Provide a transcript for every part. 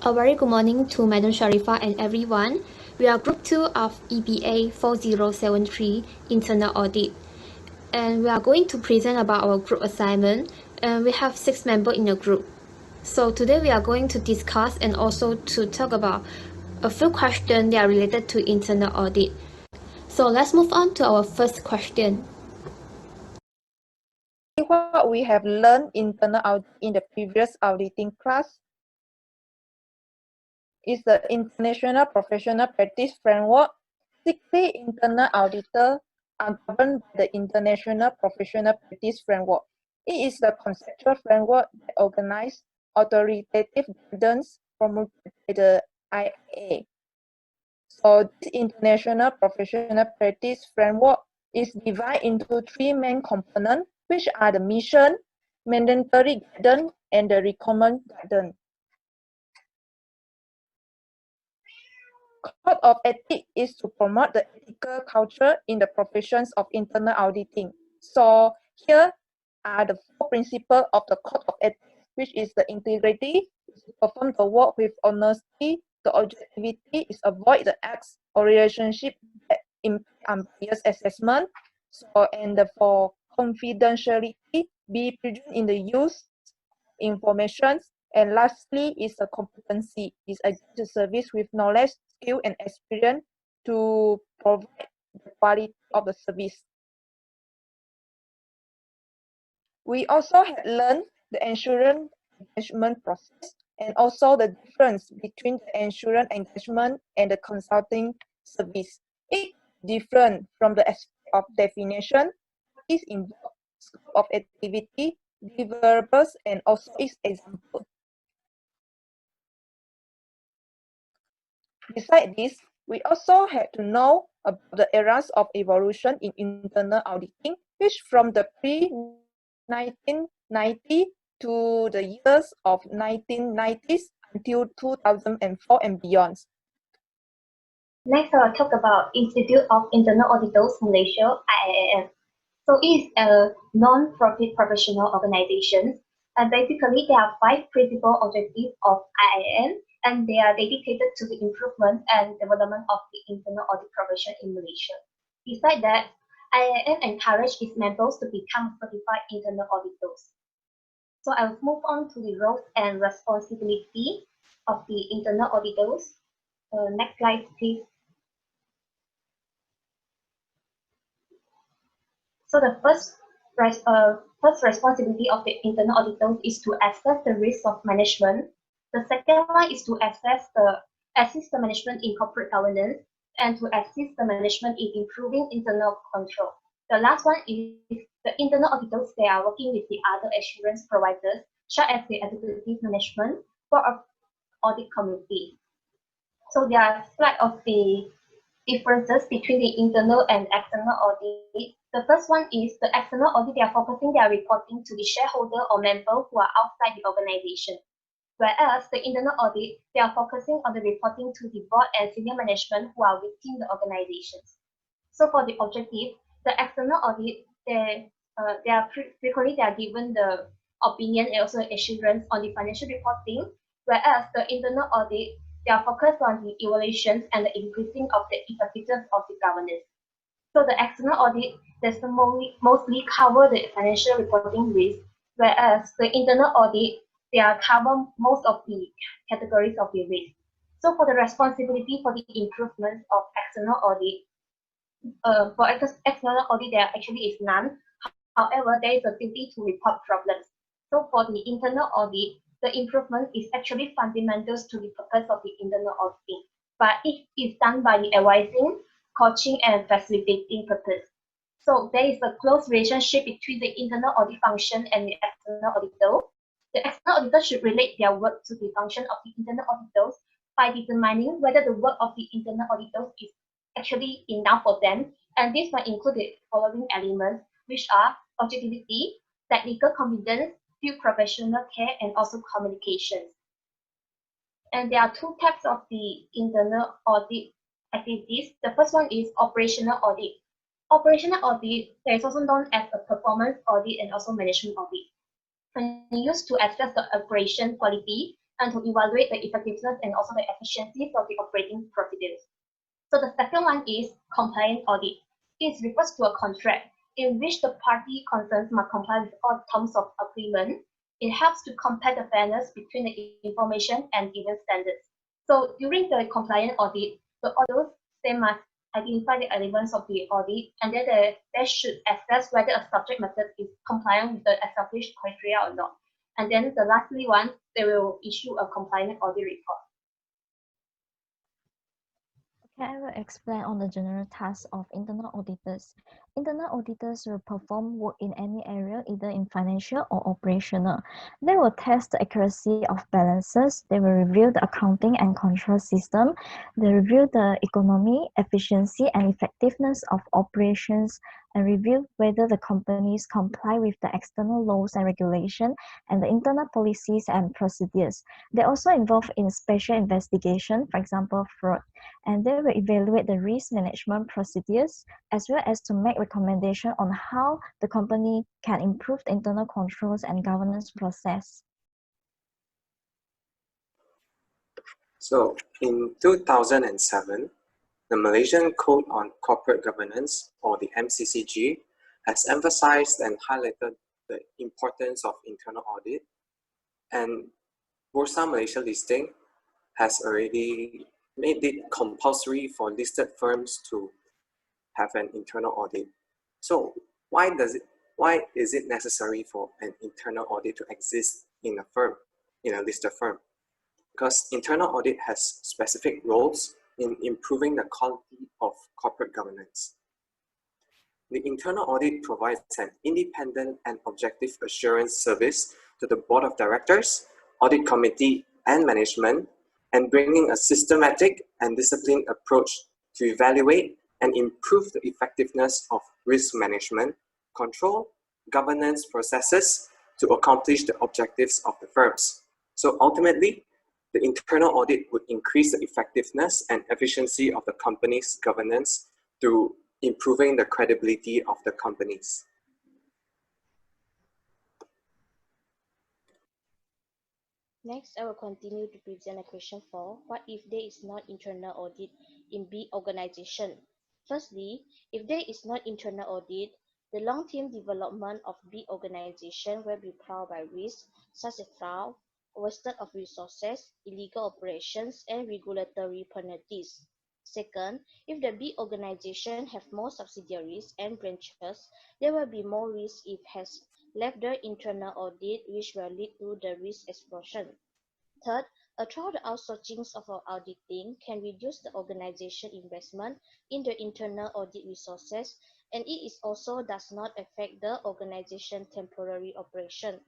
A very good morning to Madam Sharifa and everyone. We are Group 2 of EBA 4073 Internal Audit. And we are going to present about our group assignment. And we have 6 members in the group. So today we are going to discuss and also to talk about a few questions that are related to internal audit. So let's move on to our first question. What we have learned internal audit in the previous auditing class is the International Professional Practice Framework. 60 internal auditors are governed by the International Professional Practice Framework. It is the conceptual framework that organizes authoritative guidance promoted by the IA. So this International Professional Practice Framework is divided into 3 main components, which are the mission, mandatory guidance, and the recommend guidance. Code of ethics is to promote the ethical culture in the professions of internal auditing. So here are the 4 principles of the Code of ethics, which is the integrity, is to perform the work with honesty, the objectivity is avoid the acts or relationship that impact unbiased assessment. So and for confidentiality, be prudent in the use information. And lastly is the competency, is a service with knowledge, skill, and experience to provide the quality of the service. We also had learned the insurance engagement process and also the difference between the insurance engagement and the consulting service. It different from the aspect of definition, is involved scope of activity, deliverables, and also its example. Besides this, we also had to know about the eras of evolution in internal auditing, which from the pre-1990 to the years of 1990s until 2004 and beyond. Next, I will talk about Institute of Internal Auditors Malaysia, IIM. So it is a non-profit professional organization, and basically there are 5 principal objectives of IIM, and they are dedicated to the improvement and development of the internal audit profession in Malaysia. Besides that, IIM encourages its members to become certified internal auditors. So I will move on to the roles and responsibility of the internal auditors. Next slide, please. So the first responsibility of the internal auditors is to assess the risk of management. The second one is to assist the management in corporate governance and to assist the management in improving internal control. The last one is the internal auditors. They are working with the other assurance providers, such as the executive management for an audit committee. So there are slide of the differences between the internal and external audit. The first one is the external audit. They are focusing their reporting to the shareholder or member who are outside the organization. Whereas the internal audit, they are focusing on the reporting to the board and senior management who are within the organizations. So for the objective, the external audit, they are frequently they are given the opinion and also assurance on the financial reporting, whereas the internal audit, they are focused on the evaluations and the increasing of the effectiveness of the governance. So the external audit does mostly cover the financial reporting risk, whereas the internal audit, they are cover most of the categories of the risk. So for the responsibility for the improvement of external audit, for external audit, there actually is none. However, there is a duty to report problems. So for the internal audit, the improvement is actually fundamental to the purpose of the internal auditing, but it is done by the advising, coaching, and facilitating purpose. So there is a close relationship between the internal audit function and the external auditor. The external auditor should relate their work to the function of the internal auditors by determining whether the work of the internal auditors is actually enough for them, and this might include the following elements, which are objectivity, technical competence, field professional care, and also communications. And there are 2 types of the internal audit activities. The first one is operational audit. Operational audit, there is also known as a performance audit and also management audit, and used to assess the operation quality and to evaluate the effectiveness and also the efficiencies of the operating procedures. So the second one is compliance audit. It refers to a contract in which the party concerned must comply with all terms of agreement. It helps to compare the fairness between the information and given standards. So during the compliance audit, the auditors they must identify the elements of the audit, and then they should assess whether a subject matter is compliant with the established criteria or not. And then the lastly one, they will issue a compliance audit report. Okay, I will explain on the general tasks of internal auditors. Internal auditors will perform work in any area, either in financial or operational. They will test the accuracy of balances. They will review the accounting and control system. They review the economy, efficiency, and effectiveness of operations, and review whether the companies comply with the external laws and regulation and the internal policies and procedures. They also involve in special investigation, for example, fraud, and they will evaluate the risk management procedures as well as to make recommendations on how the company can improve the internal controls and governance process. So in 2007, the Malaysian Code on Corporate Governance, or the MCCG, has emphasized and highlighted the importance of internal audit, and Bursa Malaysia listing has already made it compulsory for listed firms to have an internal audit. So why is it necessary for an internal audit to exist in a firm, in a listed firm? Because internal audit has specific roles in improving the quality of corporate governance. The internal audit provides an independent and objective assurance service to the board of directors, audit committee, and management, and bringing a systematic and disciplined approach to evaluate and improve the effectiveness of risk management, control, governance processes to accomplish the objectives of the firms. So ultimately, the internal audit would increase the effectiveness and efficiency of the company's governance through improving the credibility of the companies. Next, I will continue to present a question for what if there is not internal audit in big organization? Firstly, if there is not internal audit, the long-term development of big organization will be prone by risks such as fraud, wastage of resources, illegal operations, and regulatory penalties. Second, if the big organization have more subsidiaries and branches, there will be more risk if has left the internal audit, which will lead to the risk explosion. Third, a thorough outsourcing of our auditing can reduce the organization investment in the internal audit resources, and it is also does not affect the organization temporary operation,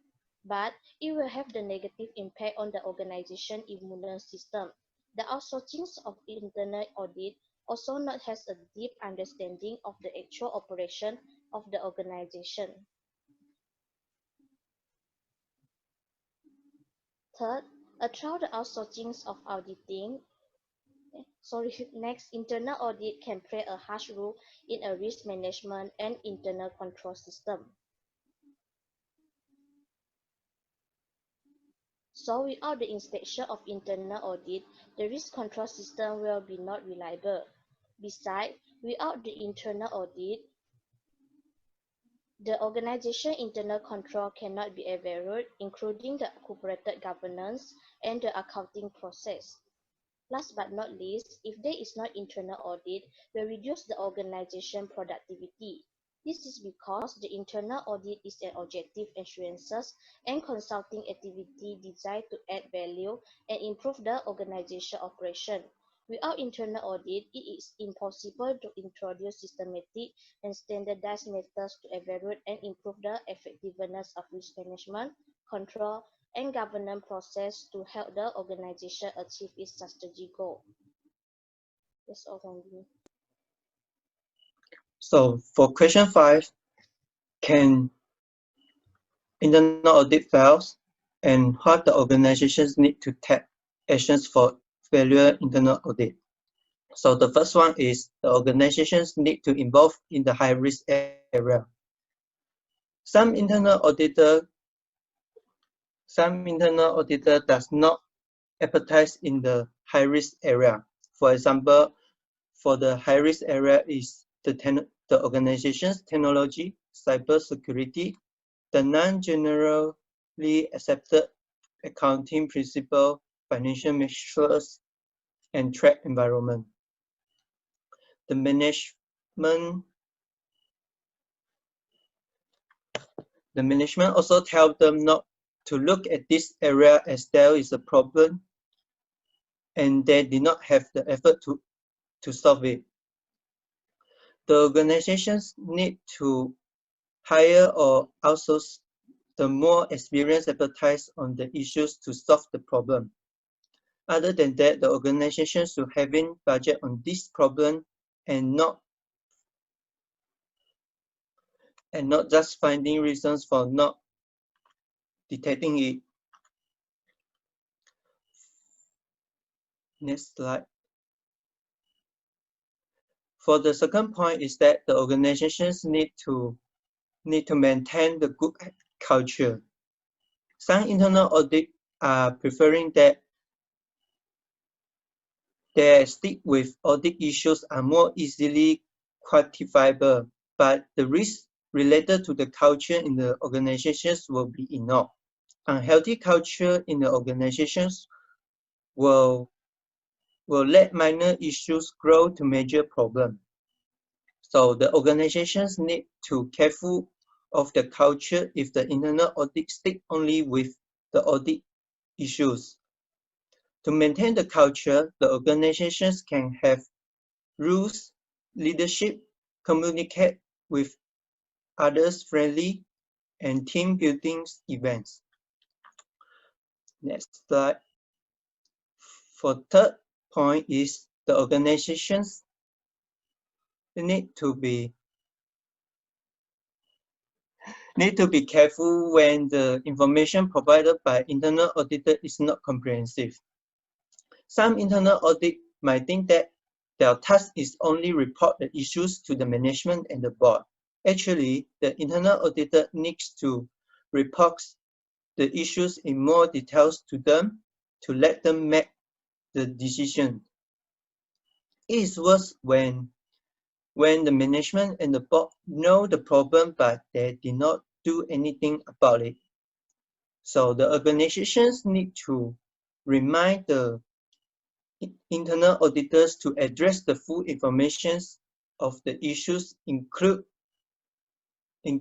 but it will have the negative impact on the organization immune system. The outsourcing of internal audit also not has a deep understanding of the actual operation of the organization. Third, a thorough outsourcing of auditing. Next, internal audit can play a harsh role in a risk management and internal control system. So without the inspection of internal audit, the risk control system will be not reliable. Besides, without the internal audit, the organization internal control cannot be evaluated, including the corporate governance and the accounting process. Last but not least, if there is no internal audit, will reduce the organization productivity. This is because the internal audit is an objective assurances and consulting activity designed to add value and improve the organization operation. Without internal audit, it is impossible to introduce systematic and standardized methods to evaluate and improve the effectiveness of risk management, control, and governance process to help the organization achieve its strategic goal. That's all from me. So for question 5, can internal audit fails, and what the organizations need to take actions for failure internal audit? So the first one is the organizations need to involve in the high risk area. Some internal auditor does not appetite in the high-risk area. For example, for the high-risk area is the organization's technology, cybersecurity, the non-generally accepted accounting principle, financial measures, and threat environment. The management also tells them not to look at this area as there is a problem and they did not have the effort to solve it. The organizations need to hire or outsource the more experienced expertise on the issues to solve the problem. Other than that, the organization should having budget on this problem and not just finding reasons for not detecting it. Next slide. For the second point is that the organizations need to maintain the good culture. Some internal audit are preferring that they stick with audit issues are more easily quantifiable, but the risks related to the culture in the organizations will be ignored. Unhealthy culture in the organizations will let minor issues grow to major problems. So the organizations need to be careful of the culture if the internal audit stick only with the audit issues. To maintain the culture, the organizations can have rules, leadership, communicate with others friendly, and team building events. Next slide. For third point is the organizations need to be careful when the information provided by internal auditor is not comprehensive. Some internal audit might think that their task is only report the issues to the management and the board. Actually, the internal auditor needs to report the issues in more details to them to let them make the decision. It is worse when the management and the board know the problem but they did not do anything about it. So the organizations need to remind the internal auditors to address the full information of the issues, include the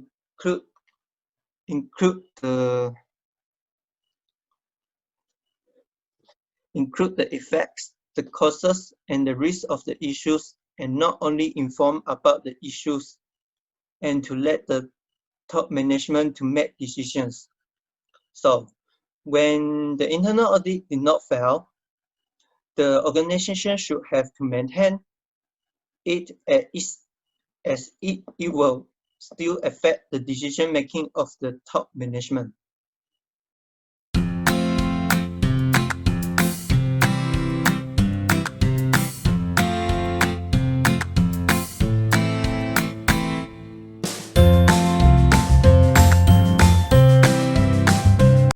effects, the causes, and the risks of the issues, and not only inform about the issues, and to let the top management to make decisions. So when the internal audit did not fail, the organization should have to maintain it as it will still affect the decision making of the top management.